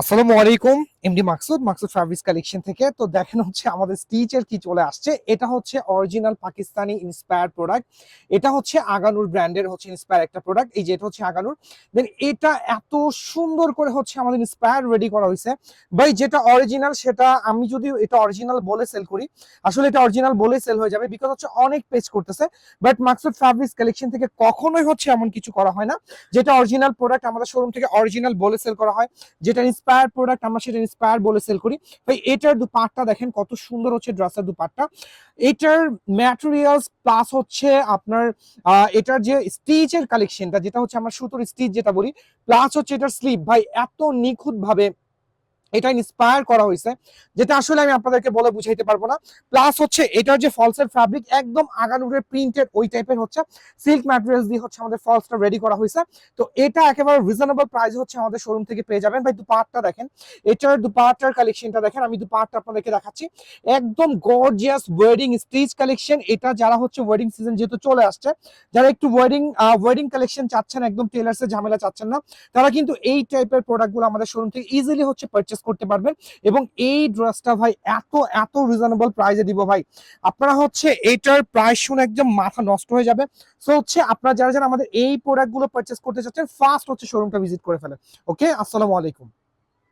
আসসালামু আলাইকুম। MD Maksud fabrics collection থেকে। তো দেখেন হচ্ছে আমাদের স্টিচের কি চলে আসছে। এটা হচ্ছে অরিজিনাল পাকিস্তানি ইন্সপায়ার্ড প্রোডাক্ট। এটা হচ্ছে আগানুর ব্র্যান্ডের হচ্ছে ইন্সপায়ার একটা প্রোডাক্ট। এই যে এটা হচ্ছে আগানুর। দেন এটা এত সুন্দর করে হচ্ছে আমাদের ইন্সপায়ার রেডি করা হয়েছে ভাই। যেটা অরিজিনাল সেটা আমি যদি এটা অরিজিনাল বলে সেল করি, আসলে এটা অরিজিনাল বলে সেল হয়ে যাবে, বিকজ হচ্ছে অনেক পেজ করতেছে। বাট মাকসুদ ফ্যাব্রিক্স কালেকশন থেকে কখনোই হচ্ছে এমন কিছু করা হয় না। যেটা অরিজিনাল প্রোডাক্ট আমাদের শোরুম থেকে অরিজিনাল বলে সেল করা হয়, যেটা ইন্সপায়ার প্রোডাক্ট আমরা সেটা ইন্সপায়ার বলে সেল করি ভাই। এটার দুপাট্টা দেখেন কত সুন্দর হচ্ছে, ড্রেসের দুপাট্টা। এটার ম্যাটেরিয়ালস প্লাস হচ্ছে আপনার এটার যে স্টিচের কালেকশনটা, যেটা হচ্ছে আমরা সুতোর স্টিচ যেটা বলি, প্লাস হচ্ছে এটার স্লিভ ভাই এত নিখুঁত ভাবে এটা ইন্সপায়ার করা হয়েছে, যেটা আসলে আমি আপনাদেরকে বলে বুঝাইতে পারবো না। প্লাস হচ্ছে এটার যে ফলসের ফ্যাব্রিক একদম আগানুরের প্রিন্টেড ওই টাইপের হচ্ছে, সিল্ক ম্যাটেরিয়ালস দিয়ে হচ্ছে আমাদের ফলসটা রেডি করা হয়েছে। তো এটা একেবারে রিজনেবল প্রাইস হচ্ছে আমাদের শোরুম থেকে পেয়ে যাবেন ভাই। দুপাট্টা দেখেন, এটার দুপাট্টার কালেকশনটা দেখেন, আমি দুপাট্টা আপনাদেরকে দেখাচ্ছি। একদম গর্জিয়াস ওয়েডিং স্টিচ কালেকশন। এটা যারা হচ্ছে ওয়েডিং সিজন যেহেতু চলে আসছে, যারা একটু ওয়েডিং কালেকশন চাচ্ছেন, একদম টেলার্সের ঝামেলা চাচ্ছেন না, তারা কিন্তু এই টাইপের প্রোডাক্টগুলো আমাদের শোরুম থেকে ইজিলি হচ্ছে পারচেজ করতে পারবেন। এবং এই ড্রেসটা ভাই এত এত রিজনেবল প্রাইসে দিব ভাই, আপনারা হচ্ছে এটার প্রাইস শুনে একদম মাথা নষ্ট হয়ে যাবে। সো হচ্ছে আপনারা যারা যারা আমাদের এই প্রোডাক্টগুলো পারচেজ করতে চাচ্ছেন, ফার্স্ট হচ্ছে শোরুমটা ভিজিট করে ফেলেন। ওকে, আসসালামু আলাইকুম।